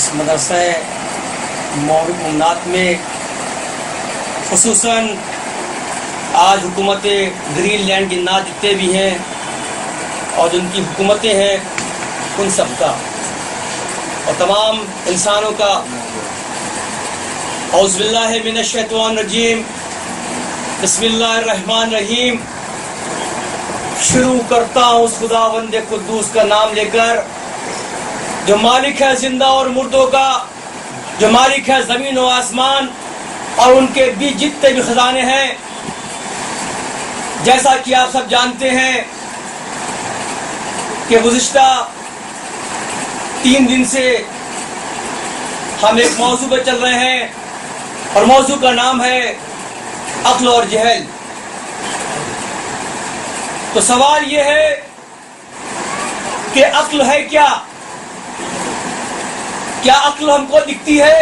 اس مدرسہ مومنات میں خصوصاً آج حکومت گرین لینڈ جنات جتنے بھی ہیں اور جن کی حکومتیں ہیں ان سب کا اور تمام انسانوں کا اعوذ باللہ من الشیطان الرجیم بسم اللہ الرحمن الرحیم شروع کرتا ہوں اس خداوند قدوس کا نام لے کر جو مالک ہے زندہ اور مردوں کا، جو مالک ہے زمین و آسمان اور ان کے بیچ جتنے بھی خزانے ہیں۔ جیسا کہ آپ سب جانتے ہیں کہ گزشتہ 3 دن سے ہم ایک موضوع پہ چل رہے ہیں اور موضوع کا نام ہے عقل اور جہل۔ تو سوال یہ ہے کہ عقل ہے کیا؟ کیا عقل ہم کو دکھتی ہے؟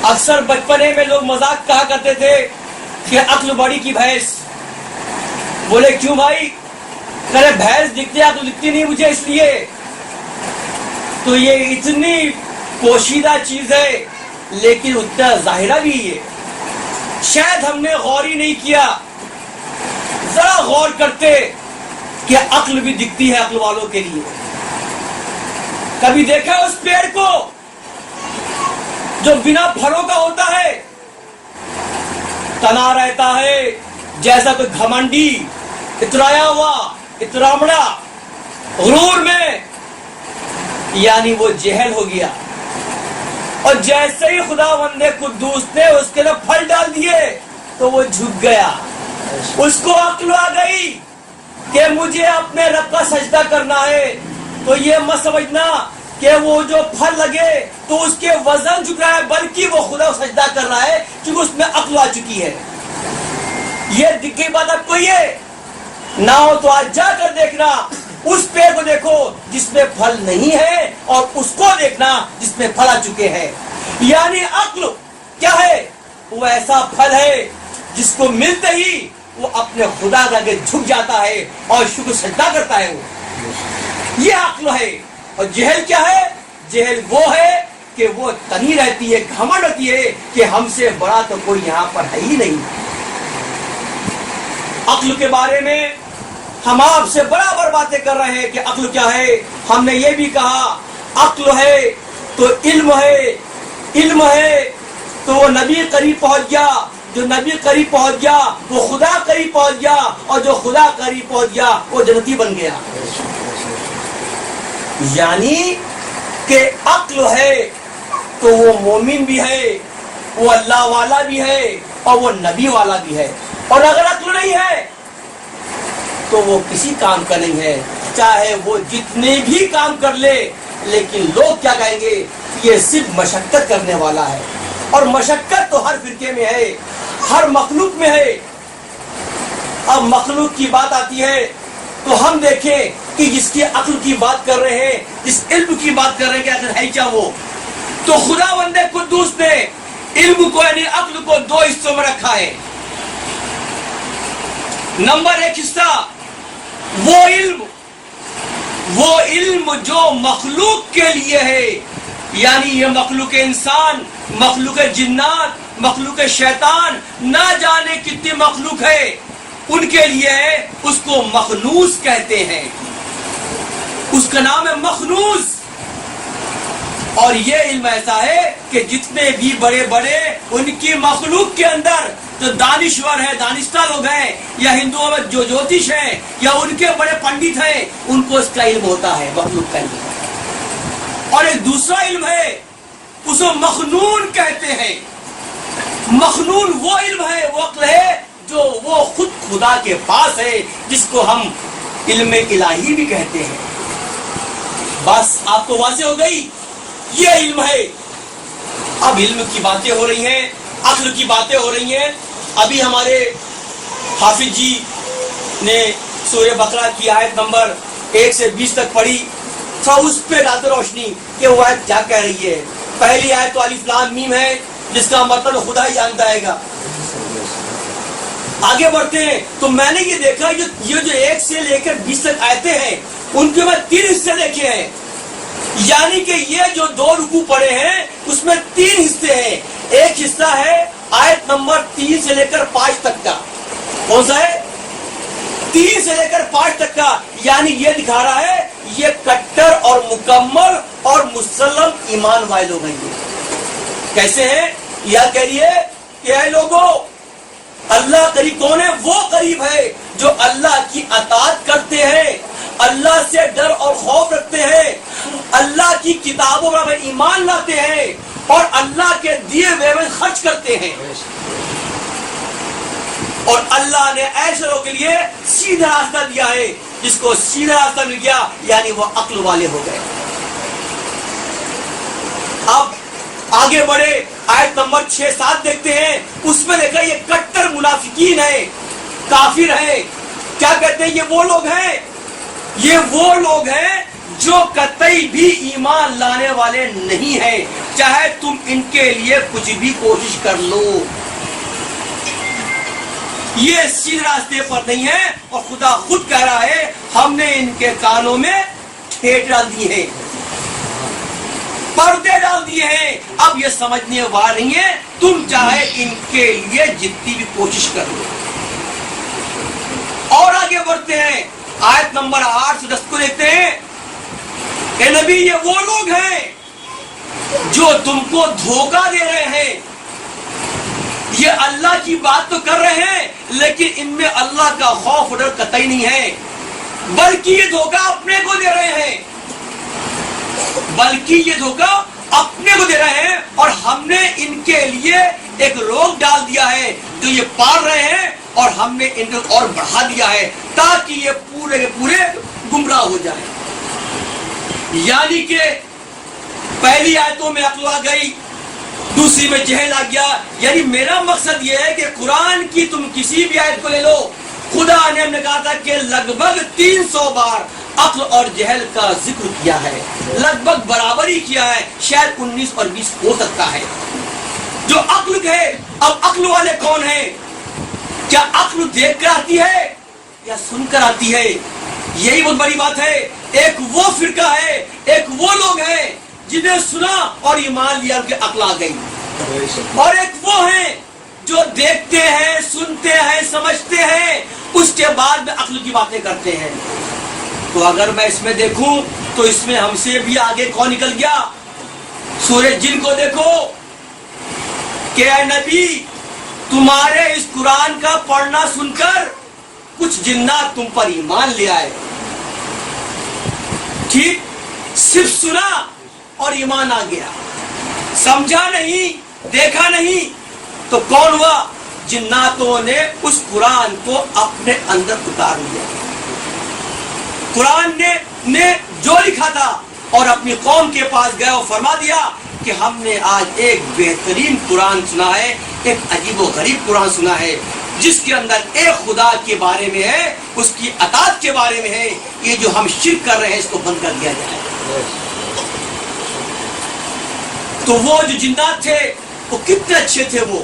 اکثر بچپنے میں لوگ مذاق کہا کرتے تھے کہ عقل بڑی کی بھینس۔ بولے کیوں بھائی؟ کہ بھینس دکھتی ہے، عقل دکھتی نہیں مجھے اس لیے۔ تو یہ اتنی پوشیدہ چیز ہے لیکن اتنا ظاہرہ بھی ہے، شاید ہم نے غور ہی نہیں کیا۔ ذرا غور کرتے کہ عقل بھی دکھتی ہے عقل والوں کے لیے۔ کبھی دیکھا اس پیڑ کو جو بنا پھلوں کا ہوتا ہے، تنا رہتا ہے جیسا کوئی گھمنڈی، اترایا ہوا، اترامڑا، غرور میں، یعنی وہ جہل ہو گیا۔ اور جیسے ہی خداوند قدوس نے اس کے لیے پھل ڈال دیے تو وہ جھک گیا۔ اس کو عقل آ گئی کہ مجھے اپنے رب کا سجدہ کرنا ہے، تو یہ مت سمجھنا کہ وہ جو پھل لگے تو اس کے وزن جھک رہا ہے، بلکہ وہ خدا کو سجدہ کر رہا ہے کیونکہ اس میں عقل آ چکی ہے۔ یہ دکھی بات اب کوئی ہے نہ ہو تو آج جا کر دیکھنا، اس پیڑ کو دیکھو جس میں پھل نہیں ہے اور اس کو دیکھنا جس میں پھل آ چکے ہیں۔ یعنی عقل کیا ہے؟ وہ ایسا پھل ہے جس کو ملتے ہی وہ اپنے خدا کے آگے جھک جاتا ہے اور شکر سجدہ کرتا ہے۔ وہ یہ عقل ہے۔ اور جہل کیا ہے؟ جہل وہ ہے کہ وہ تنی رہتی ہے، گھمنڈ ہوتی ہے کہ ہم سے بڑا تو کوئی یہاں پر ہے ہی نہیں۔ عقل کے بارے میں ہم آپ سے برابر باتیں کر رہے ہیں کہ عقل کیا ہے۔ ہم نے یہ بھی کہا عقل ہے تو علم ہے، علم ہے تو وہ نبی قریب پہنچ گیا، جو نبی قریب پہنچ گیا وہ خدا قریب پہنچ گیا، اور جو خدا قریب پہنچ گیا وہ جنتی بن گیا۔ یعنی کہ عقل ہے تو وہ مومن بھی ہے، وہ اللہ والا بھی ہے اور وہ نبی والا بھی ہے۔ اور اگر عقل نہیں ہے تو وہ کسی کام کا نہیں ہے، چاہے وہ جتنے بھی کام کر لے، لیکن لوگ کیا کہیں گے؟ یہ صرف مشقت کرنے والا ہے۔ اور مشقت تو ہر فرقے میں ہے، ہر مخلوق میں ہے۔ اب مخلوق کی بات آتی ہے تو ہم دیکھیں کہ جس کی عقل کی بات کر رہے ہیں، جس علم کی بات کر رہے ہیں کہ آخر ہے کیا وہ؟ تو خداوند قدوس نے علم کو یعنی عقل کو 2 حصوں میں رکھا ہے۔ نمبر 1 حصہ وہ علم جو مخلوق کے لیے ہے، یعنی یہ مخلوق انسان، مخلوق جنات، مخلوق شیطان، نہ جانے کتنی مخلوق ہے، ان کے لیے ہے، اس کو مخنوس کہتے ہیں۔ اس کا نام ہے مخنوس۔ اور یہ علم ایسا ہے کہ جتنے بھی بڑے بڑے ان کی مخلوق کے اندر جو دانشور ہے، دانشتہ لوگ ہیں، یا ہندوؤں میں جو جوتش ہیں یا ان کے بڑے پنڈت ہیں، ان کو اس کا علم ہوتا ہے، مخلوق کا علم۔ اور ایک دوسرا علم ہے، اس کو مخنون کہتے ہیں۔ مخنون وہ علم ہے، وہ عقل ہے جو وہ خود خدا کے پاس ہے، جس کو ہم علم الہی بھی کہتے ہیں۔ بس آپ کو واضح ہو گئی، یہ علم ہے۔ اب علم کی باتیں ہو رہی ہیں، عقل کی باتیں ہو رہی ہیں۔ ابھی ہمارے حافظ جی نے سورہ بقرہ کی آیت نمبر 1 سے 20 تک پڑھی، تھوڑا اس پہ ڈالتے روشنی کہ وہ آیت کیا کہہ رہی ہے۔ پہلی آیت تو الف لام میم ہے، جس کا مطلب خدا ہی جانتا ہے گا۔ آگے بڑھتے ہیں تو میں نے یہ دیکھا یہ جو 1 سے لے کر 20 تک آیتیں ہیں، ان کے میں 3 حصے دیکھے ہیں۔ یعنی کہ یہ جو 2 رکوع پڑے ہیں اس میں 3 حصے ہیں. ایک حصہ ہے آیت نمبر 3 سے لے کر 5 تک کا. کون سا ہے؟ 3 سے لے کر 5 تک کا. یعنی یہ دکھا رہا ہے یہ کٹر اور مکمل اور مسلم ایمان والے لوگ ہیں. یہ کیسے ہیں؟ یا کہیے کہ اے لوگوں، اللہ قریب کون ہے؟ وہ قریب ہے جو اللہ کی اطاعت کرتے ہیں، اللہ سے ڈر اور خوف رکھتے ہیں، اللہ کی کتابوں پر ایمان لاتے ہیں اور اللہ کے دیے ہوئے میں خرچ کرتے ہیں. اور اللہ نے ایسے لوگوں کے لیے سیدھا راستہ دیا ہے. جس کو سیدھا راستہ مل گیا یعنی وہ عقل والے ہو گئے. اب آگے بڑھے آیت نمبر 6-7 دیکھتے ہیں. اس میں دیکھا یہ کٹر منافقین ہے، کافر ہے. کیا کہتے ہیں؟ یہ وہ لوگ ہیں جو قطعی بھی ایمان لانے والے نہیں ہیں، چاہے تم ان کے لیے کچھ بھی کوشش کر لو. یہ سیدھے راستے پر نہیں ہے. اور خدا خود کہہ رہا ہے ہم نے ان کے کانوں میں ٹھیٹ ڈال دی ہے، پردے ڈال دیے ہیں. اب یہ سمجھنے والا نہیں ہے. تم چاہے ان کے لیے جتنی بھی کوشش کر لو. اور آگے بڑھتے ہیں آیت نمبر 8 سے 10 کو دیکھتے ہیں. اے نبی، یہ وہ لوگ ہیں جو تم کو دھوکہ دے رہے ہیں. یہ اللہ کی بات تو کر رہے ہیں لیکن ان میں اللہ کا خوف ڈر قطعی نہیں ہے، بلکہ یہ دھوکہ اپنے کو دے رہے ہیں. اور ہم نے ان کے لیے ایک روک ڈال دیا ہے جو یہ پال رہے ہیں، اور ہم نے ان کو اور بڑھا دیا ہے تاکہ یہ پورے کے پورے گمراہ ہو جائیں. یعنی کہ پہلی آیتوں میں عقل آ گئی، دوسری میں جہل آ گیا. یعنی میرا مقصد یہ ہے کہ قرآن کی تم کسی بھی آیت کو لے لو، خدا نے ہم نے کہا تھا کہ لگ بھگ 300 بار عقل اور جہل کا ذکر کیا ہے، لگ بھگ برابری کیا ہے. شاید 19 اور 20 ہو سکتا ہے. جو عقل ہے، اب عقل والے کون ہیں؟ کیا عقل دیکھ کر آتی ہے یا سن کر آتی ہے؟ یہی بہت بڑی بات ہے. ایک وہ فرقہ ہے، ایک وہ لوگ ہیں جنہیں سنا اور ایمان لیا، ان کی عقل آ گئی. اور ایک وہ ہیں جو دیکھتے ہیں، سنتے ہیں، سمجھتے ہیں، اس کے بعد میں عقل کی باتیں کرتے ہیں. تو اگر میں اس میں دیکھوں تو اس میں ہم سے بھی آگے کون نکل گیا؟ سورہ جن کو دیکھو کہ اے نبی، تمہارے اس قرآن کا پڑھنا سن کر کچھ جنات تم پر ایمان لے آئے. ٹھیک، صرف سنا اور ایمان آ گیا، سمجھا نہیں، دیکھا نہیں. تو کون ہوا؟ جناتوں نے اس قرآن کو اپنے اندر اتار لیا. قرآن نے جو لکھا تھا اور اپنی قوم کے پاس گئے اور فرما دیا کہ ہم نے آج ایک بہترین قرآن سنا ہے، ایک عجیب و غریب قرآن سنا ہے جس کے اندر ایک خدا کے بارے میں ہے، اس کی اطاعت کے بارے میں ہے. یہ جو ہم شرک کر رہے ہیں اس کو بند کر دیا جائے. تو وہ جو جنات تھے وہ کتنے اچھے تھے، وہ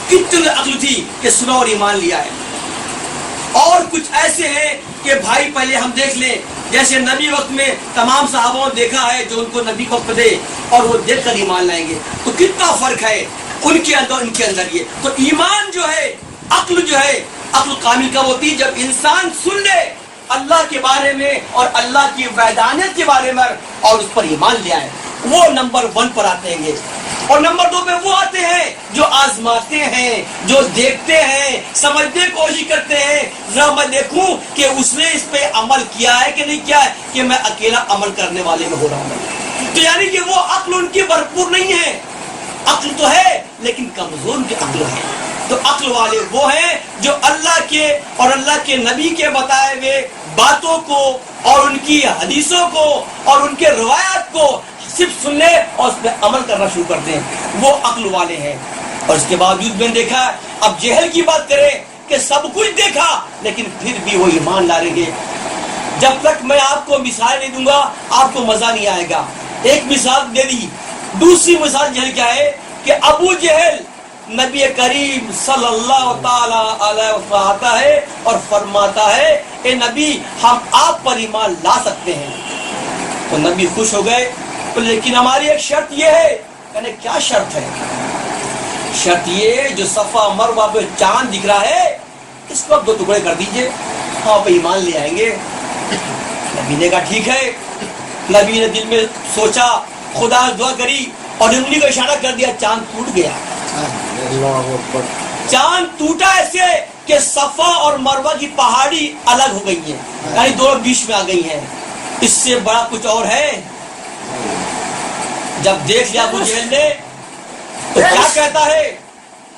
کتنے عقل تھی کہ سنا اور ایمان لیا ہے. اور کچھ ایسے ہیں کہ بھائی پہلے ہم دیکھ لیں، جیسے نبی وقت میں تمام صحابوں نے دیکھا ہے جو ان کو نبی وقت دے اور وہ دیکھ کر ایمان لائیں گے. تو کتنا فرق ہے ان کے اندر ان کے اندر. یہ تو ایمان جو ہے، عقل جو ہے، عقل کامل کب ہوتی؟ جب انسان سن لے اللہ کے بارے میں اور اللہ کی وحدانیت کے بارے میں اور اس پر ایمان لے آئے. وہ نمبر 1 پر آتے ہیں. اور نمبر 2 پہ وہ آتے ہیں جو آزماتے ہیں، جو دیکھتے ہیں، سمجھنے کی کوشش کرتے ہیں. ذرا میں دیکھوں کہ اس نے اس پہ عمل کیا ہے کہ نہیں کیا ہے، کہ میں اکیلا عمل کرنے والے میں ہو رہا ہوں. تو یعنی کہ وہ عقل ان کی بھرپور نہیں ہے. عقل تو ہے لیکن کمزور ان کی عقل ہے. تو عقل والے وہ ہیں جو اللہ کے اور اللہ کے نبی کے بتائے ہوئے باتوں کو اور ان کی حدیثوں کو اور ان کے روایات کو صرف سن لے اور اس پہ عمل کرنا شروع کر دیں. وہ عقل والے ہیں. اور اس کے باوجود میں نے دیکھا، اب جہل کی بات کریں کہ سب کچھ دیکھا لیکن پھر بھی وہ ایمان لا رہے. جب تک میں آپ کو مثال نہیں دوں گا آپ کو مزہ نہیں آئے گا. ایک مثال دے دی. دوسری مثال جہل کیا ہے کہ ابو جہل نبی کریم صلی اللہ تعالی علیہ وسلم آتا ہے اور فرماتا ہے اے نبی، ہم آپ پر ایمان لا سکتے ہیں. تو نبی خوش ہو گئے لیکن ہماری ایک شرط یہ ہے. کہنے کیا شرط ہے؟ شرط یہ جو صفا مروہ پہ چاند دکھ رہا ہے اس کو اب 2 ٹکڑے کر دیجئے، آپ ایمان لے آئیں گے. نبی نے کہا ٹھیک ہے. نبی نے دل میں سوچا، خدا دعا کری اور انگلی کو اشارہ کر دیا، چاند ٹوٹ گیا. چاند ٹوٹا ایسے کہ صفا اور مروہ کی پہاڑی الگ ہو گئی ہیں، یعنی دونوں بیچ میں آ گئی ہیں. اس سے بڑا کچھ اور ہے. جب دیکھ لیا ابو جہل نے تو کیا کہتا ہے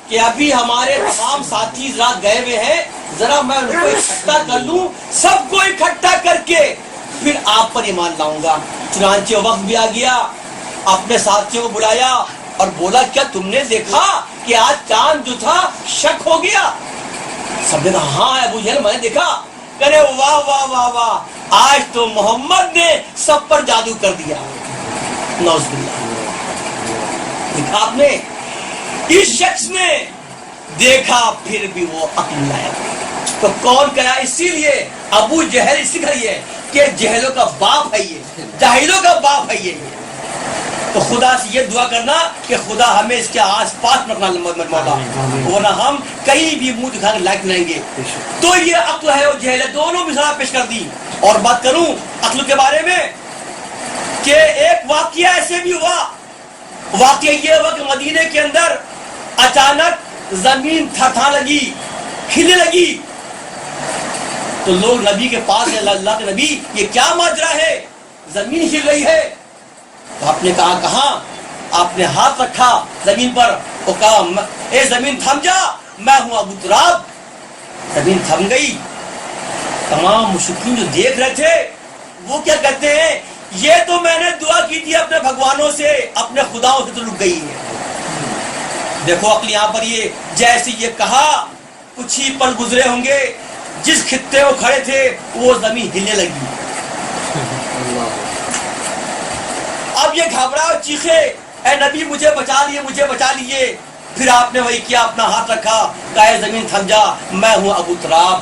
کہ ابھی ہمارے تمام ساتھی رات گئے ہوئے ہیں، ذرا میں ان کو اکٹھا کر لوں، سب کو اکٹھا کر کے پھر آپ پر ایمان لاؤں گا. چنانچہ وقت بھی آ گیا، اپنے ساتھیوں کو بلایا اور بولا کیا تم نے دیکھا کہ آج چاند جو تھا شک ہو گیا؟ سب نے کہا ہاں ابو جہل میں نے دیکھا. کرے واہ واہ واہ واہ، آج تو محمد نے سب پر جادو کر دیا. نعوذ باللہ. دیکھا آپ نے، اس شخص نے دیکھا پھر بھی وہ عقل لایا. تو کون کہا؟ اسی لیے ابو جہل اسی کا یہ کہ جہلوں کا باپ ہے، یہ جاہلوں کا باپ ہے یہ. تو خدا سے یہ دعا کرنا کہ خدا ہمیں اس کے آس پاس رکھنا مولا، ورنہ ہم کہیں بھی منہ دکھانے لائق نہیں رہیں گے. تو یہ عقل ہے اور جہل ہے، دونوں مثال پیش کر دی. اور بات کروں عقل کے بارے میں کہ ایک واقعہ ایسے بھی ہوا. واقعہ یہ ہوا کہ مدینے کے اندر اچانک زمین تھرتھرانے لگی، ہلنے لگی. تو لوگ نبی کے پاس گئے، اللہ کے نبی یہ کیا ماجرا ہے، زمین ہل رہی ہے. تو آپ نے کہا کہاں؟ آپ نے ہاتھ رکھا زمین پر اور کہا اے زمین تھم جا، میں ہوں ابو تراب. زمین تھم گئی. تمام مشرکین جو دیکھ رہے تھے وہ کیا کہتے ہیں، یہ تو میں نے دعا کی تھی اپنے بھگوانوں سے، اپنے خداؤں سے تو رک گئی ہے. دیکھو عقل یہاں پر یہ جیسے یہ کہا کچھ ہی پل گزرے ہوں گے، جس خطے وہ کھڑے تھے وہ زمین ہلنے لگی. اب یہ گھبرا اور چیخے اے نبی مجھے بچا لیے، مجھے بچا لیے. پھر آپ نے وہی کیا، اپنا ہاتھ رکھا، کہا اے زمین تھم جا، میں ہوں ابو تراب.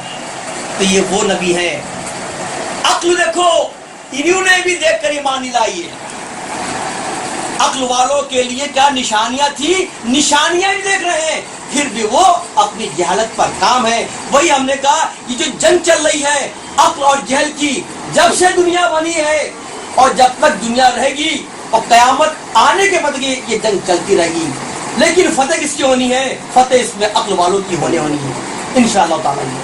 تو یہ وہ نبی ہیں. عقل دیکھو انہوں نے بھی دیکھ کر ایمان نہیں لائی ہے. عقل والوں کے لیے کیا نشانیاں تھی، نشانیاں بھی دیکھ رہے ہیں، پھر بھی وہ اپنی جہالت پر کام ہے. وہی ہم نے کہا یہ جو جنگ چل رہی ہے عقل اور جہل کی، جب سے دنیا بنی ہے اور جب تک دنیا رہے گی اور قیامت آنے کے بعد یہ جنگ چلتی رہے گی. لیکن فتح کس کی ہونی ہے؟ فتح اس میں عقل والوں کی ہونی ہے انشاءاللہ تعالی.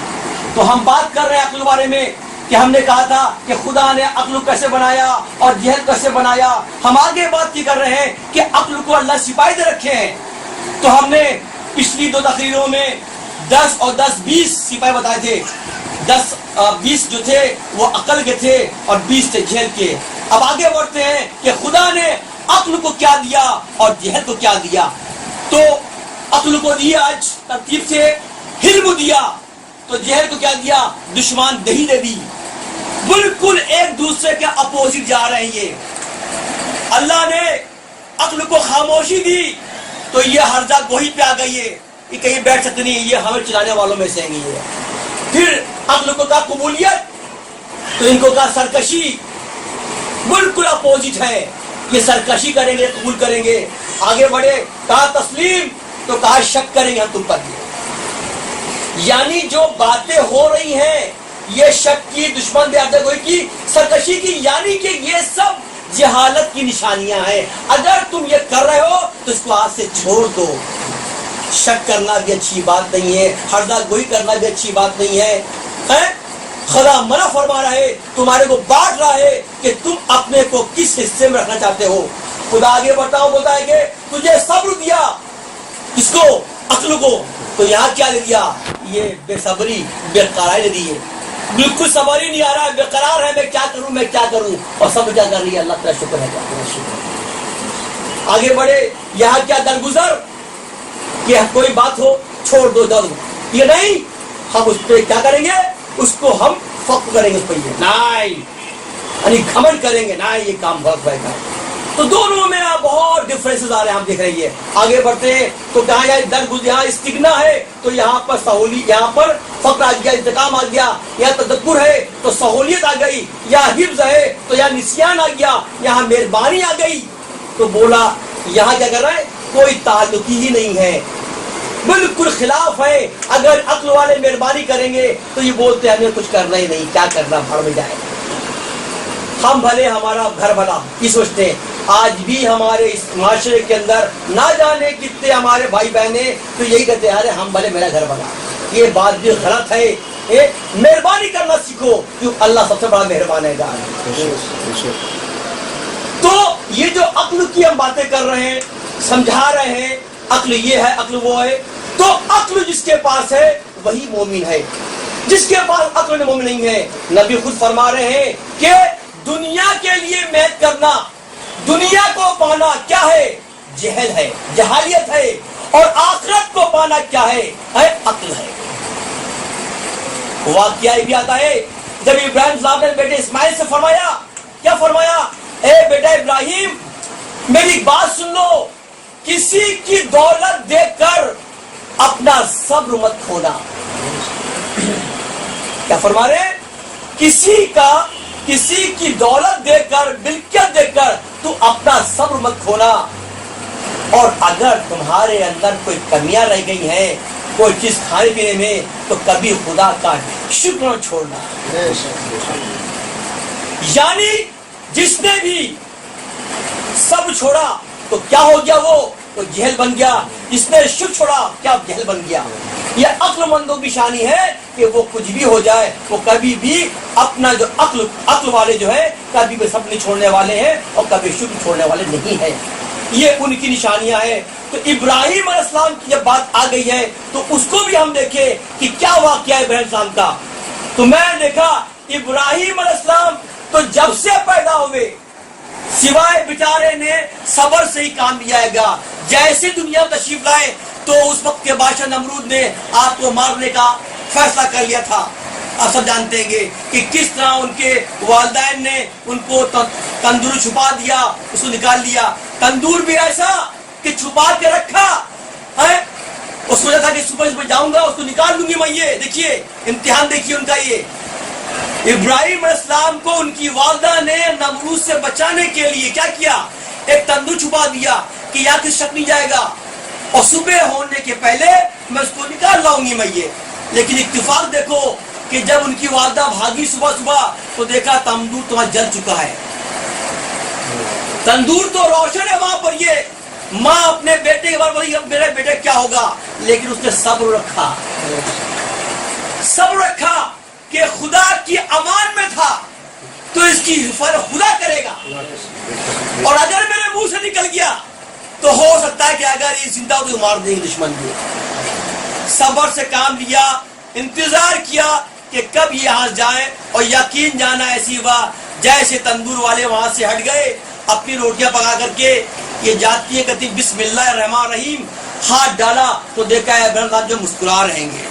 تو ہم بات کر رہے ہیں عقل کے بارے میں کہ ہم نے کہا تھا کہ خدا نے عقل کو کیسے بنایا اور جہل کیسے بنایا. ہم آگے بات کی کر رہے ہیں کہ عقل کو اللہ سپاہی دے رکھے ہیں. تو ہم نے پچھلی 2 تقریروں میں 10 اور 10-20 سپاہی بتائے تھے. 10-20 جو تھے وہ عقل کے تھے اور 20 تھے جہل کے. اب آگے بڑھتے ہیں کہ خدا نے عقل کو کیا دیا اور جہل کو کیا دیا. تو عقل کو دیا آج ترتیب سے علم دیا، تو جہل کو کیا دیا؟ دشمن دہی دے دی. بالکل ایک دوسرے کے اپوزٹ جا رہے ہیں. یہ اللہ نے عقل کو خاموشی دی تو یہ ہرزہ گوہی پہ آ گئی ہے، یہ کہیں بیٹھ سکتے نہیں، یہ ہمیں چلانے والوں میں سے نہیں ہے. پھر عقل کو کہا قبولیت تو ان کو کہا سرکشی. بالکل اپوزٹ ہے، یہ سرکشی کریں گے، قبول کریں گے. آگے بڑھے کہا تسلیم تو کہا شک کریں گے ہم تم پر. یعنی جو باتیں ہو رہی ہیں یہ شک کی، دشمن بے گوئی کی، سرکشی کی، یعنی کہ یہ سب جہالت کی نشانیاں ہیں. اگر تم یہ کر رہے ہو تو اس کو آج سے چھوڑ دو. شک کرنا بھی اچھی بات نہیں ہے، ہرزہ گوئی کرنا بھی اچھی بات نہیں ہے. خدا منع فرما رہا ہے، تمہارے کو بانٹ رہا ہے کہ تم اپنے کو کس حصے میں رکھنا چاہتے ہو. خدا آگے بڑھتا ہوں بولتا ہے کہ تجھے صبر دیا، کس کو؟ عقل کو. تو یہاں کیا لے دیا؟ یہ بے صبری، بے قراری دی ہے. بالکل صبر ہی نہیں آ رہا ہے، بے قرار ہے، میں کیا کروں، میں کیا کروں. اور سب کیا کر رہی ہے؟ اللہ کا شکر ہے. آگے بڑھے یہاں کیا درگزر کہ کوئی بات ہو چھوڑ دو درد، یہ نہیں ہم اس پہ کیا کریں گے، اس کو ہم فخر کریں گے اس پہ، یہ نہیں یعنی گھمنڈ کریں گے، نہ یہ کام غلط رہے گا. تو دونوں میں بہت ڈفرینسز آ رہے ہیں، ہم دیکھ رہے ہیں. آگے بڑھتے ہیں تو کہاں یہاں درگزر، یہاں استغنا ہے تو یہاں پر سہولی، یہاں پر فقر آ گیا, انتقام آ گیا, یا تدبر ہے تو سہولیت آ گئی, یا حفظ ہے تو یا نسیان آ گیا, یہاں مہربانی آ گئی. تو بولا یہاں کیا کر رہا ہے, کوئی تعلق ہی نہیں ہے, بالکل خلاف ہے. اگر عقل والے مہربانی کریں گے تو یہ بولتے ہیں ہمیں کچھ کرنا ہی نہیں, کیا کرنا, بھڑ میں جائے, ہم بھلے ہمارا گھر بھلا. یہ سوچتے ہیں آج بھی ہمارے اس معاشرے کے اندر نہ جانے کتنے ہمارے بھائی بہنیں تو یہی کہتے ہیں ارے ہم بھلے میرا گھر بھلا. یہ بات بھی غلط ہے. مہربانی کرنا سیکھو, کیوں اللہ سب سے بڑا مہربان ہے گا. تو یہ جو عقل کی ہم باتیں کر رہے ہیں, سمجھا رہے ہیں, عقل یہ ہے, عقل وہ ہے, تو عقل جس کے پاس ہے وہی مومن ہے. جس کے پاس عقل مومن نہیں ہے, نبی خود فرما رہے ہیں کہ دنیا کے لیے محنت کرنا, دنیا کو پانا کیا ہے, جہل ہے, جہالیت ہے, اور آخرت کو پانا کیا ہے, عقل ہے. واقعہ بھی آتا ہے جب ابراہیم صاحب نے بیٹے اسماعیل سے فرمایا, کیا فرمایا, اے بیٹا ابراہیم میری بات سن لو, کسی کی دولت دیکھ کر اپنا صبر مت کھونا. کیا فرما رہے, کسی کی دولت دیکھ کر, ملکیت دیکھ کر تو اپنا صبر مت کھونا, اور اگر تمہارے اندر کوئی کمیاں رہ گئی ہیں کوئی چیز کھانے پینے میں تو کبھی خدا کا شکر نہ چھوڑنا. یعنی جس نے بھی سب چھوڑا تو کیا ہو گیا, وہ تو جہل بن گیا. جس نے شکر چھوڑا کیا جہل بن گیا. یہ عقل مندوں کی شانی ہے کہ وہ کچھ بھی ہو جائے وہ کبھی بھی اپنا جو عقل والے جو ہے کبھی بھی سب نہیں چھوڑنے والے ہیں اور کبھی شکر چھوڑنے والے نہیں ہیں. یہ ان کی نشانیاں ہیں. تو ابراہیم علیہ السلام کی جب بات آ گئی ہے تو اس کو بھی ہم دیکھیں کہ کیا واقعہ ہے ابراہیم السلام کا. تو میں نے دیکھا ابراہیم علیہ السلام تو جب سے پیدا ہوئے سوائے بیچارے نے صبر سے ہی کام لیا گا. جیسے دنیا میں تشریف لائے تو اس وقت کے بادشاہ نمرود نے آپ کو مارنے کا فیصلہ کر لیا تھا. آپ سب جانتے ہیں کہ کس طرح ان کے والدین نے ان کو تندور چھپا دیا, اس کو نکال لیا. تندور بھی ایسا کہ چھپا کے رکھا ہے, اور سوچا تھا کہ صبح صبح جاؤں گا اس کو نکال دوں گی میں. یہ دیکھیے امتحان, دیکھیے ان کا. یہ ابراہیم علیہ السلام کو ان کی والدہ نے نمرود سے بچانے کے لیے کیا کیا, ایک تندور چھپا دیا کہ یا کس شک نہیں جائے گا, اور صبح ہونے کے پہلے میں اس کو نکال لاؤں گی میں. یہ لیکن اتفاق دیکھو کہ جب ان کی والدہ بھاگی صبح صبح تو دیکھا تندور تو جل چکا ہے. تندور تو روشن ہے وہاں پر. یہ ماں اپنے بیٹے کے بارے میں میرے بیٹے کیا ہوگا, لیکن اس نے صبر رکھا, صبر رکھا کہ خدا کی امان میں تھا تو اس کی حفاظت خدا کرے گا, اور اگر میرے منہ سے نکل گیا تو ہو سکتا ہے کہ اگر یہ زندہ ہو تو مار دیں گے دشمن بھی. صبر سے کام لیا, انتظار کیا کہ کب یہاں جائیں, اور یقین جانا ایسی ہوا جیسے تندور والے وہاں سے ہٹ گئے اپنی روٹیاں پکا کر کے. یہ جاتی ہے کہتی بسم اللہ الرحمن الرحیم, ہاتھ ڈالا تو دیکھا ہے ابراہیم صاحب جو مسکرا رہیں گے.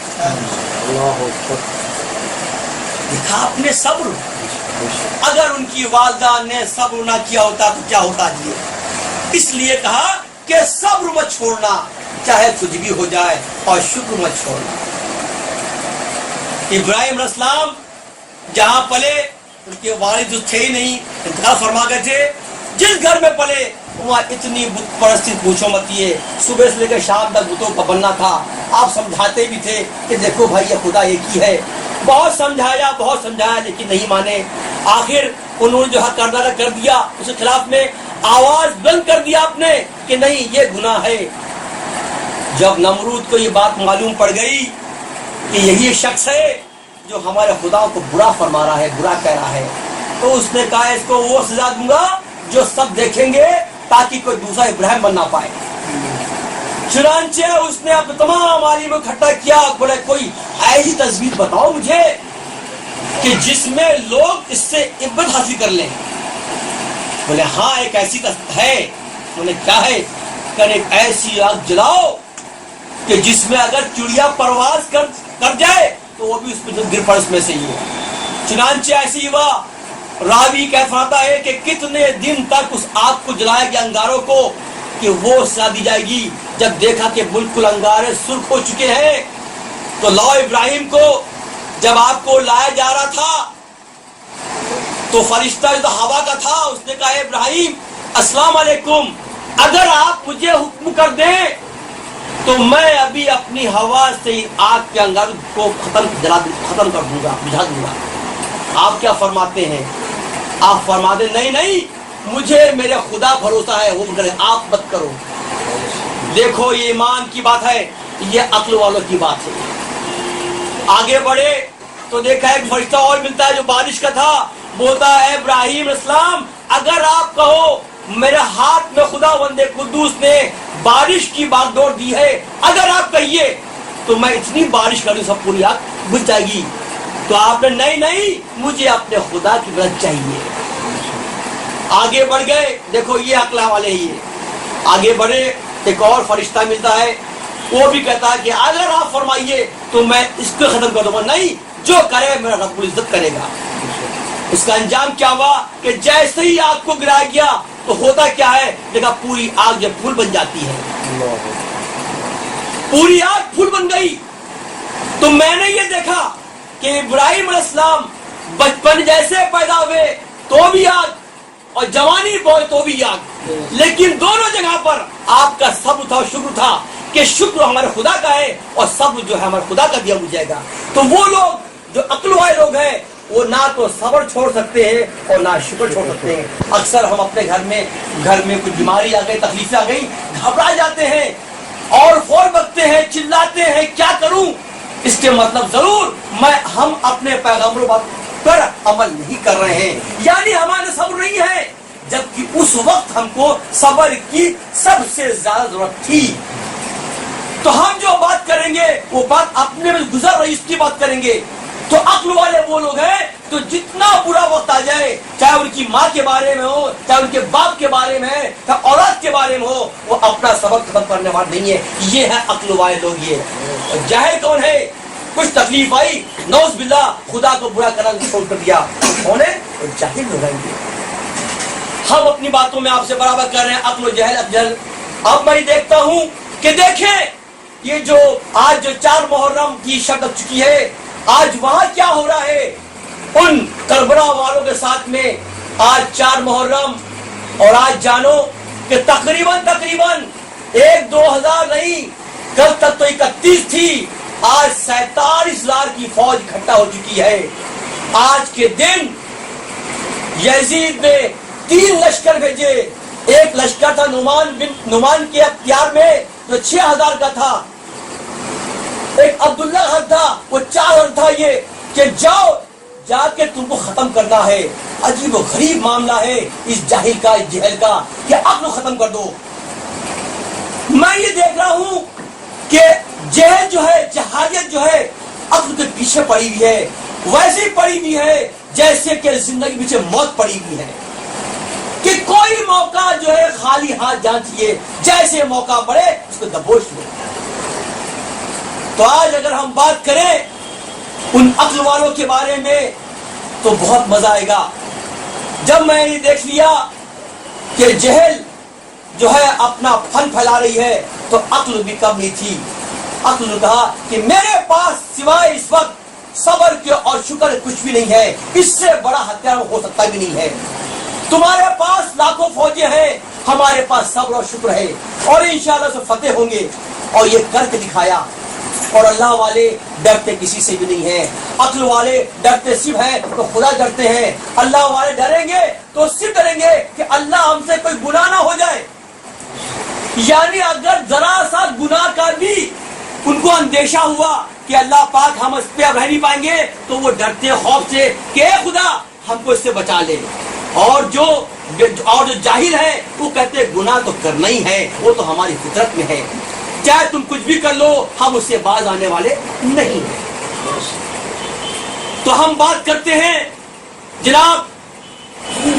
دیکھا اپنے صبر. اگر ان کی والدہ نے صبر نہ کیا ہوتا تو کیا ہوتا جی. اس لیے کہا کہ صبر مت چھوڑنا چاہے کچھ بھی ہو جائے, اور شکر مت چھوڑنا. ابراہیم علیہ السلام جہاں پلے ان کے والد تھے ہی نہیں, انتقال فرما گئے تھے. جس گھر میں پلے وہاں اتنی بت پرستی پوچھو مت. یہ صبح سے لے کر شام تک بتوں کا بننا تھا. آپ سمجھاتے بھی تھے کہ دیکھو بھائی یہ خدا ایک ہی ہے. بہت سمجھایا لیکن نہیں مانے. آخر انہوں نے جو حق کرنا تھا کر دیا, اس کے خلاف میں آواز بلند کر دیا آپ نے کہ نہیں یہ گناہ ہے. جب نمرود کو یہ بات معلوم پڑ گئی کہ یہی شخص ہے جو ہمارے خدا کو برا فرما رہا ہے, برا کہہ رہا ہے, تو اس نے کہا اس کو وہ سزا دوں گا جو سب دیکھیں گے تاکہ کوئی دوسرا ابراہیم بن نہ پائے. چنانچہ اس نے اپنے تمام عالم اکٹھا کیا, بولے کوئی ایسی تصویر بتاؤ مجھے کہ جس میں لوگ اس سے عبرت حاصل کر لیں. بولے ہاں ایک ایسی ہے. بولے کیا ہے, کہ ایک ایسی آگ جلاؤ کہ جس میں اگر چڑیا پرواز کر جائے تو وہ بھی اس پہ گر پڑ اس میں سے ہی ہو. چنانچہ ایسی ہوا. راوی کہتا ہے کہ کتنے دن تک اس آگ کو جلایا گیا, انگاروں کو, کہ وہ سزا دی جائے گی. جب دیکھا کہ بالکل انگارے سرخ ہو چکے ہیں تو لو ابراہیم کو جب آپ کو لایا جا رہا تھا تو فرشتہ جو ہوا کا تھا اس نے کہا ابراہیم السلام علیکم، اگر آپ مجھے حکم کر دیں تو میں ابھی اپنی ہوا سے آگ کے انگار کو ختم کر دوں گا، بجھا دوں گا۔ آپ کیا فرماتے ہیں؟ آپ فرماتے نہیں، مجھے میرے خدا بھروسہ ہے، وہ کرے، آپ مت کرو۔ دیکھو یہ ایمان کی بات ہے، یہ عقل والوں کی بات ہے۔ آگے بڑھے تو دیکھا ایک فرشتہ اور ملتا ہے جو بارش کا تھا، بولتا ہے ابراہیم السلام اگر آپ کہو میرے ہاتھ میں خدا بندے قدوس نے بارش کی باغ ڈور دی ہے، اگر آپ کہیے تو میں اتنی بارش کروں سب پوری آگ بجھ جائے گی۔ تو آپ نے نہیں، مجھے اپنے خدا کی مدد چاہیے۔ آگے بڑھ گئے، دیکھو یہ عقل والے ہی ہے۔ آگے بڑھے ایک اور فرشتہ ملتا ہے، وہ بھی کہتا ہے کہ اگر آپ فرمائیے تو میں اس کو ختم کر دوں گا، نہیں، جو کرے میرا رب العزت کرے گا۔ اس کا انجام کیا ہوا کہ جیسے ہی آگ کو گرایا گیا تو ہوتا کیا ہے، دیکھا پوری آگ جب پھول بن جاتی ہے، پوری آگ پھول بن گئی۔ تو میں نے یہ دیکھا کہ ابراہیم علیہ السلام بچپن جیسے پیدا ہوئے تو بھی آگ، اور جوانی بوئے تو بھی آگ، لیکن دونوں جگہ پر آپ کا صبر تھا، شکر تھا کہ شکر ہمارے خدا کا ہے اور صبر جو ہے ہمارے خدا کا دیا ہو جائے گا۔ تو وہ لوگ جو عقل والے لوگ ہیں وہ نہ تو صبر چھوڑ سکتے ہیں اور نہ شکر چھوڑ سکتے ہیں۔ اکثر ہم اپنے گھر میں کوئی بیماری آ گئی، تکلیفیں آ گئی، گھبرا جاتے ہیں اور فور بکتے ہیں، چلاتے ہیں، کیا کروں؟ اس کے مطلب ضرور ہم اپنے پیغمبروں پر عمل نہیں کر رہے ہیں، یعنی ہمارے صبر نہیں ہے، جبکہ اس وقت ہم کو صبر کی سب سے زیادہ ضرورت تھی۔ تو ہم جو بات کریں گے وہ بات اپنے میں گزر رہی اس کی بات کریں گے۔ تو عقل والے وہ لوگ ہیں تو جتنا برا وقت آ جائے، چاہے ان کی ماں کے بارے میں ہو، چاہے ان کے باپ کے بارے میں، چاہے اولاد کے بارے میں ہو، وہ اپنا سبق ختم کرنے والے نہیں ہے۔ یہ ہے عقل والے لوگ۔ یہ جاہل کون ہے؟ کچھ تکلیف آئی، نوز باللہ خدا کو برا کرنا چھوڑ کر دیا، کون ہے؟ جاہل لوگ ہیں۔ ہم اپنی باتوں میں آپ سے برابر کر رہے ہیں عقل و جہل۔ اب میں دیکھتا ہوں کہ دیکھیں یہ جو آج جو 4 محرم کی شب لگ چکی ہے، آج وہاں کیا ہو رہا ہے ان کربلا والوں کے ساتھ میں۔ آج 4 محرم اور آج جانو کہ تقریباً 1-2 ہزار نہیں، کل تک تو 31 تھی، آج 47,000 کی فوج اکٹھا ہو چکی ہے۔ آج کے دن یزید نے 3 لشکر بھیجے، ایک لشکر تھا نعمان کے اختیار میں جو 6,000 کا تھا، ایک عبداللہ خان تھا وہ 4,000 تھا، یہ کہ جاؤ جا کے تم کو ختم کرنا ہے۔ عجیب و غریب معاملہ ہے اس جاہل کا، اس جہل کا، کہ عقل کو ختم کر دو۔ میں یہ دیکھ رہا ہوں کہ جہل جو ہے، جہالیت جو ہے عقل کے پیچھے پڑی ہوئی ہے، ویسے پڑی ہوئی ہے جیسے کہ زندگی پیچھے موت پڑی ہوئی ہے، کہ کوئی موقع جو ہے خالی ہاتھ جانچیے، جیسے موقع پڑے اس کو دبوچ لو۔ تو آج اگر ہم بات کریں ان عقل والوں کے بارے میں تو بہت مزہ آئے گا۔ جب میں نے دیکھ لیا کہ جہل جو ہے اپنا پھن پھیلا رہی ہے تو عقل بھی کم نہیں تھی۔ عقل نے کہا کہ میرے پاس سوائے اس وقت صبر کے اور شکر کچھ بھی نہیں ہے، اس سے بڑا ہتھیار ہو سکتا بھی نہیں ہے۔ تمہارے پاس لاکھوں فوجیں ہیں، ہمارے پاس صبر اور شکر ہے، اور انشاءاللہ سے فتح ہوں گے۔ اور یہ کر کے دکھایا۔ اور اللہ والے ڈرتے کسی سے بھی نہیں ہیں، عقل والے ڈرتے صرف ہیں تو خدا ڈرتے ہیں، اللہ والے ڈریں گے تو صرف ڈریں گے کہ اللہ ہم سے کوئی گناہ نہ ہو جائے۔ یعنی اگر ذرا سا گناہ کا بھی ان کو اندیشہ ہوا کہ اللہ پاک ہم اس پہ اب رہ نہیں پائیں گے تو وہ ڈرتے خوف سے کہ اے خدا ہم کو اس سے بچا لے۔ اور جو جاہل ہے وہ کہتے گناہ تو کرنا ہی ہے، وہ تو ہماری فطرت میں ہے، چاہے تم کچھ بھی کر لو ہم اس سے باز آنے والے نہیں ہیں۔ تو ہم بات کرتے ہیں جناب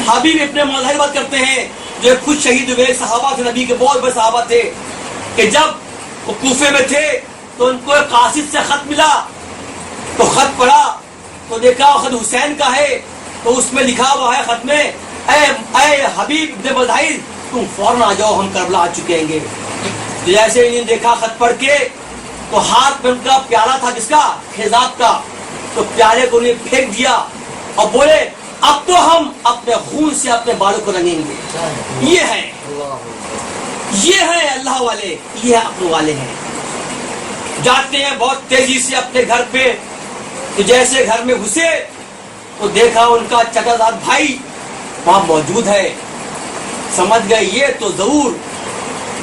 حبیب ابن مظہر بات کرتے ہیں جو خود شہید ہوئے صحابہ تھے، نبی کے بہت بڑے صحابہ تھے، کہ جب وہ کوفے میں تھے تو ان کو ایک قاصد سے خط ملا، تو خط پڑھا تو دیکھا خط حسین کا ہے، تو اس میں لکھا ہوا ہے خط میں اے حبیب ابن مظہر تم فوراً آ جاؤ، ہم کربلا آ چکے ہیں گے۔ جیسے انہیں دیکھا خط پڑھ کے تو ہاتھ میں ان کا پیالہ تھا کس کا؟ خزاب کا. تو پیالے کو انہیں پھینک دیا اور بولے اب تو ہم اپنے خون سے اپنے بالوں کو رنگیں گے. یہ ہیں اللہ والے, یہ عقل والے ہیں. جاتے ہیں بہت تیزی سے اپنے گھر پہ. تو جیسے گھر میں گھسے تو دیکھا ان کا چچا زاد بھائی وہاں موجود ہے. سمجھ گئے یہ تو ضرور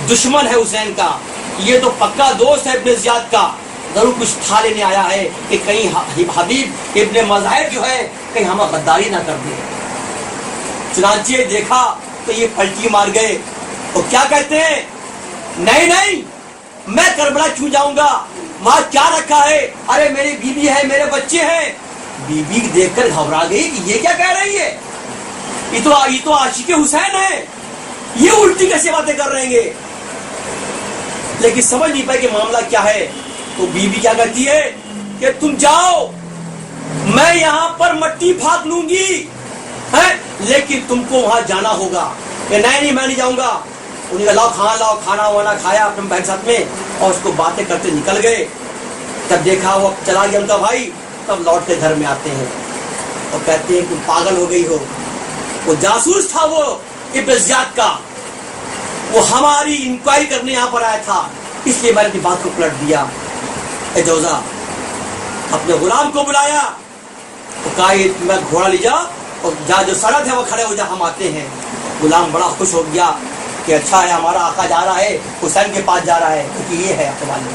دشمن ہے حسین کا, یہ تو پکا دوست ہے ابن زیاد کا, ضرور کچھ کھا لینے آیا ہے کہ کہیں حبیب ابن مظاہر جو ہے کہیں ہمیں غداری نہ کر دے. چنانچہ دیکھا تو یہ پلٹی مار گئے. تو کیا کہتے ہیں؟ نہیں نہیں, میں کربلا کیوں جاؤں گا, وہاں کیا رکھا ہے؟ ارے میری بیوی ہے, میرے بچے ہیں. بیوی دیکھ کر گھبرا گئی کہ یہ کیا کہہ رہی ہے, یہ تو عاشق حسین ہے, یہ الٹی کیسے باتیں کر رہے ہیں. لیکن سمجھ نہیں پائے کہ معاملہ کیا ہے. تو بیوی کیا کہتی ہے کہ تم جاؤ, میں یہاں پر مٹی پھاک لوں گی, لیکن تم کو وہاں جانا ہوگا. کہ نہیں میں نہیں جاؤں گا. انہیں کہا لاؤ کھانا وانا کھایا اپنے بہن ساتھ میں اور اس کو باتیں کرتے نکل گئے. جب دیکھا وہ چلا گیا ان کا بھائی, تب لوٹ کے گھر میں آتے ہیں اور کہتے ہیں تم پاگل ہو گئی ہو. وہ جاسوس تھا وہ ابن زیاد کا, وہ ہماری انکوائری کرنے یہاں پر آیا تھا, اس لیے میں نے بات کو پلٹ دیا. اے جوزا اپنے غلام کو بلایا تو کہا میں گھوڑا لے جا اور جا جو سڑک ہے وہ کھڑے ہو جا, ہم آتے ہیں. غلام بڑا خوش ہو گیا کہ اچھا ہے ہمارا آقا جا رہا ہے, حسین کے پاس جا رہا ہے, کیونکہ یہ ہے اقبال.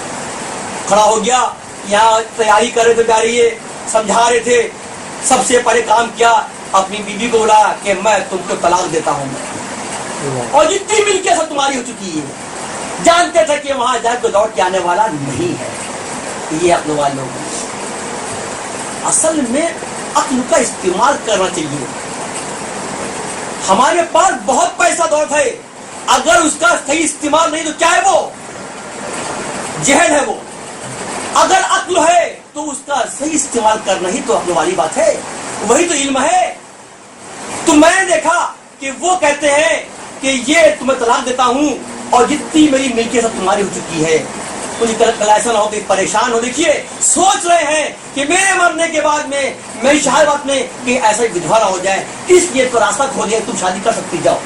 کھڑا ہو گیا, یہاں تیاری کر رہے تھے, پیاری یہ سمجھا رہے تھے. سب سے پہلے کام کیا, اپنی بیوی کو بلایا کہ میں تم کو طلاق دیتا ہوں, اور جتنی ملکیں سب تمہاری ہو چکی ہے. جانتے تھے کہ وہاں جا کے لوٹ کے آنے والا نہیں ہے. یہ عقل والوں اصل میں عقل کا استعمال کرنا چاہیے. ہمارے پاس بہت پیسہ دولت ہے, اگر اس کا صحیح استعمال نہیں تو کیا ہے وہ جہل ہے. وہ اگر عقل ہے تو اس کا صحیح استعمال کرنا ہی تو عقل والی بات ہے, وہی تو علم ہے. تو میں نے دیکھا کہ وہ کہتے ہیں کہ یہ تمہیں طلاق دیتا ہوں اور جتنی میری ملکیں سب تمہاری ہو چکی ہے. مجھے کل ایسا نہ ہو کہ پریشان ہو. دیکھیے سوچ رہے ہیں کہ میرے مرنے کے بعد میں میری شہادت میں کہ ایسا ودھوا نہ ہو جائے, اس لیے تو راستہ کھول دیا, تم شادی کر سکتی جاؤ.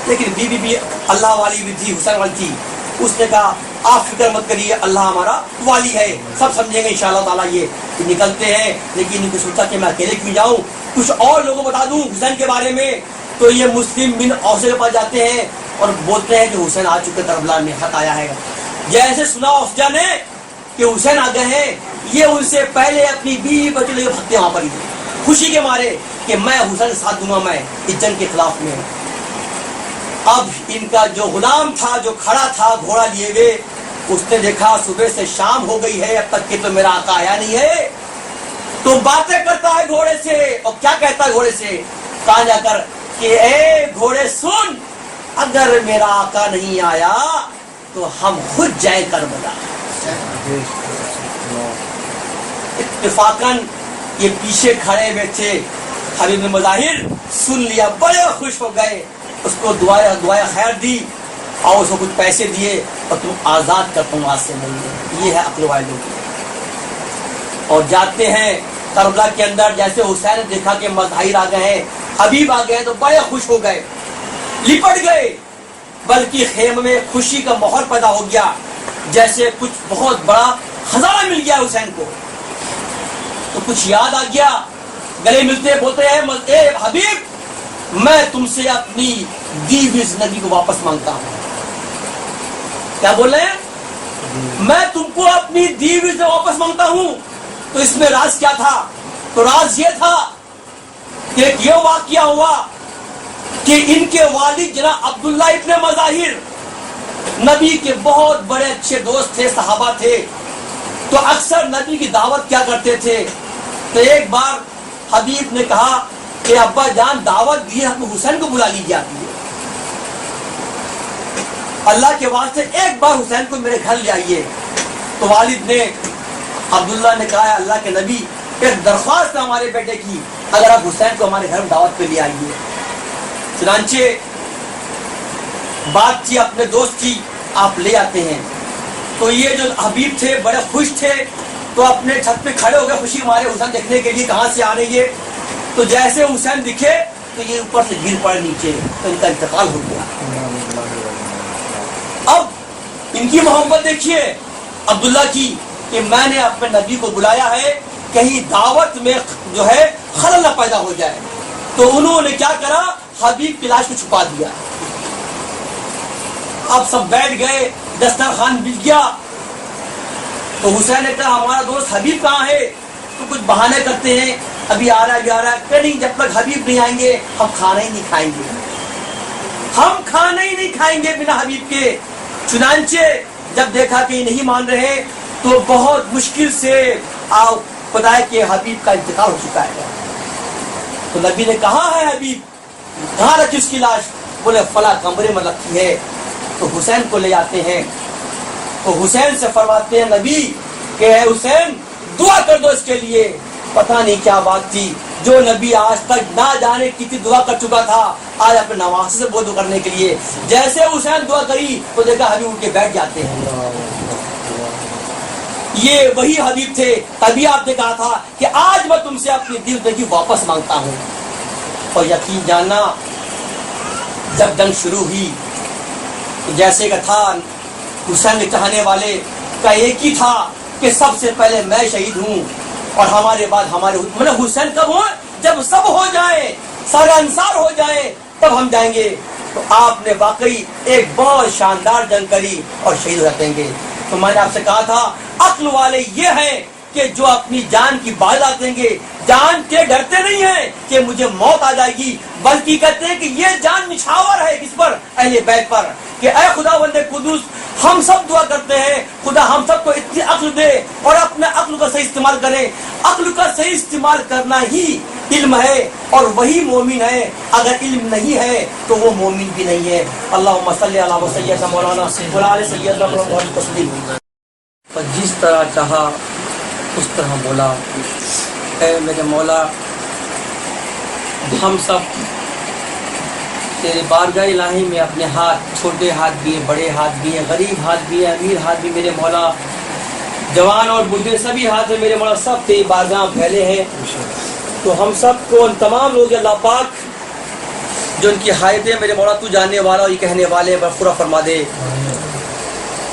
لیکن بیوی بھی اللہ والی بھی تھی, حسین والی تھی. اس نے کہا آپ فکر مت کریے, اللہ ہمارا والی ہے, سب سمجھیں گے انشاءاللہ تعالیٰ. یہ نکلتے ہیں, لیکن ان کو سوچا کہ میں اکیلے کیوں جاؤں, کچھ اور لوگوں کو بتا دوں حسین کے بارے میں. تو یہ مسلم بن اوسے کے پاس جاتے ہیں اور بولتے ہیں کہ حسین آ چکے کربلا میں, خط آیا ہے. جیسے سنا اوسجا نے کہ حسین آ گئے ہیں, یہ ان سے پہلے اپنی بیوی بچے لے کے بھگتے وہاں پر ہی خوشی کے مارے کہ میں حسین ساتھ دوں گا, میں اس جنگ کے خلاف میں. اب ان کا جو غلام تھا جو کھڑا تھا گھوڑا لیے ہوئے, اس نے دیکھا صبح سے شام ہو گئی ہے, اب تک کہ تو میرا آقا آیا نہیں ہے. تو باتیں کرتا ہے گھوڑے سے, اور کیا کہتا ہے گھوڑے سے, کہاں جا کر کہ اے گھوڑے سن, اگر میرا آقا نہیں آیا تو ہم خود جائیں کربلا. اتفاقاً یہ پیچھے کھڑے ہوئے تھے, حبیب مظاہر سن لیا, بڑے خوش ہو گئے, اس کو دعائیں خیر دی اور اس کو کچھ پیسے دیے اور تم آزاد کر, تم آج سے نہیں. یہ ہے عقل والے لوگ. اور جاتے ہیں کربلا کے اندر, جیسے حسین نے دیکھا کہ مظاہر آ گئے ہیں, حبیب آ گئے, تو بڑے خوش ہو گئے, لپٹ گئے, بلکہ خیمے میں خوشی کا ماحول پیدا ہو گیا, جیسے کچھ بہت بڑا خزانہ مل گیا حسین کو. تو کچھ یاد آ گیا, گلے ملتے بولتے ہیں اے حبیب میں تم سے اپنی دی ہوئی زندگی کو واپس مانگتا ہوں. کیا بول رہے ہیں؟ میں تم کو اپنی دی ہوئی سے واپس مانگتا ہوں. تو اس میں راز کیا تھا؟ تو راز یہ تھا کہ یہ واقعہ ہوا کہ ان کے والد جناب عبداللہ ابن مظاہر نبی کے بہت بڑے اچھے دوست تھے, صحابہ تھے. تو اکثر نبی کی دعوت کیا کرتے تھے. تو ایک بار حبیب نے کہا کہ ابا جان دعوت دی, ہم حسین کو بلا لیجیے, آتی ہے اللہ کے واسطے ایک بار حسین کو میرے گھر لے آئیے. تو والد نے عبداللہ نے کہا اللہ کے نبی ایک درخواست ہے ہمارے بیٹے کی, اگر آپ حسین کو ہمارے گھر میں دعوت پہ لے آئیے. چنانچہ بات کی اپنے دوست کی, آپ لے آتے ہیں. تو یہ جو حبیب تھے بڑے خوش تھے, تو اپنے چھت پہ کھڑے ہو گئے خوشی مارے حسین دیکھنے کے لیے کہاں سے آ رہی ہے. تو جیسے حسین دکھے تو یہ اوپر سے گر پڑے نیچے, تو ان کا انتقال ہو گیا. اب ان کی محبت دیکھیے عبداللہ کی, کہ میں نے اپنے نبی کو بلایا ہے کہیں دعوت میں جو ہے خلل نہ پیدا ہو جائے. تو انہوں نے کیا کرا, حبیب کی لاش کو چھپا دیا. اب سب بیٹھ گئے, دسترخوان بچ گیا. تو حسین نے کہا ہمارا دوست حبیب کہاں ہے؟ تو کچھ بہانے کرتے ہیں, ابھی آ رہا ہے, ابھی آ رہا ہے. کہ نہیں, جب تک حبیب نہیں آئیں گے ہم کھانا ہی نہیں کھائیں گے, ہم کھانا ہی نہیں کھائیں گے بنا حبیب کے. چنانچہ جب دیکھا کہ یہ نہیں مان رہے تو بہت مشکل سے خدا کہ حبیب کا انتقال ہو چکا ہے. تو نبی نے کہا ہے حبیب, کہاں رکھی اس کی لاش؟ بولے فلاں کمرے میں رکھی ہے. تو حسین کو لے آتے ہیں. تو حسین سے فرماتے ہیں نبی کہ اے حسین دعا کر دو اس کے لیے. پتہ نہیں کیا بات تھی, جو نبی آج تک نہ جانے کتنی دعا کر چکا تھا, آج اپنے نواز سے بودو کرنے کے لیے. جیسے حسین دعا کری تو دیکھا حبیب اٹھ کے بیٹھ جاتے ہیں. یہ وہی حبیب تھے. تبھی آپ نے کہا تھا کہ آج میں تم سے اپنی دل زندگی واپس مانگتا ہوں. اور یقین جاننا جب جنگ شروع ہوئی جیسے کہ تھا حسین کے چاہنے والے کا ایک ہی تھا کہ سب سے پہلے میں شہید ہوں اور ہمارے بعد ہمارے, مطلب حسین کب ہو؟ جب سب ہو جائے, سارے انصار ہو جائے تب ہم جائیں گے. تو آپ نے واقعی ایک بہت شاندار جنگ کری اور شہید ہو جاتے ہیں. تو میں نے آپ سے کہا تھا عقل والے یہ ہیں کہ جو اپنی جان کی باز دیں گے, جان کے ڈرتے نہیں ہیں کہ مجھے موت آ جائے گی, بلکہ کہتے ہیں کہ یہ جان نچھاور ہے کس پر؟ اہل بیت پر. کہ اے خدا بندے قدوس, ہم سب دعا کرتے ہیں خدا ہم سب کو اتنی عقل دے اور اپنے عقل کا صحیح استعمال کریں. عقل کا صحیح استعمال کرنا ہی علم ہے اور وہی مومن ہے. اگر علم نہیں ہے تو وہ مومن بھی نہیں ہے. اللہم صلی علی سیدنا مولانا وعلی آل سیدنا محمد تسلیم. اور جس طرح چاہا اس طرح بولا. اے میرے مولا, ہم سب تیرے بارگاہ الہی میں اپنے ہاتھ, چھوٹے ہاتھ بھی ہیں, بڑے ہاتھ بھی ہیں, غریب ہاتھ بھی ہیں, امیر ہاتھ بھی میرے مولا, جوان اور بوڑھے سبھی ہاتھ ہیں میرے مولا, سب تیری بارگاہ پھیلے ہیں. تو ہم سب کو ان تمام لوگ اللہ پاک جو ان کی حاجتیں میرے مولا تو جاننے والا اور یہ کہنے والے پورا فرما دے.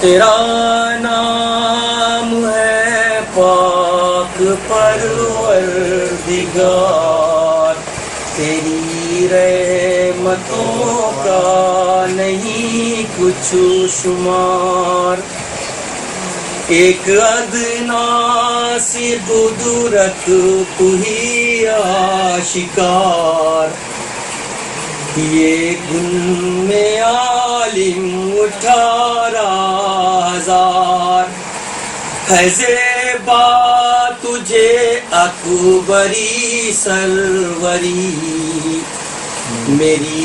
تیرا نام ہے پاک پروردگار, تیری رحمتوں کا نہیں کچھ شمار. ایک ادنا سی بدرت تو ہی آشکار, یہ گن میں عالم 18,000 ہے زیبا تجھے اکبری سروری. میری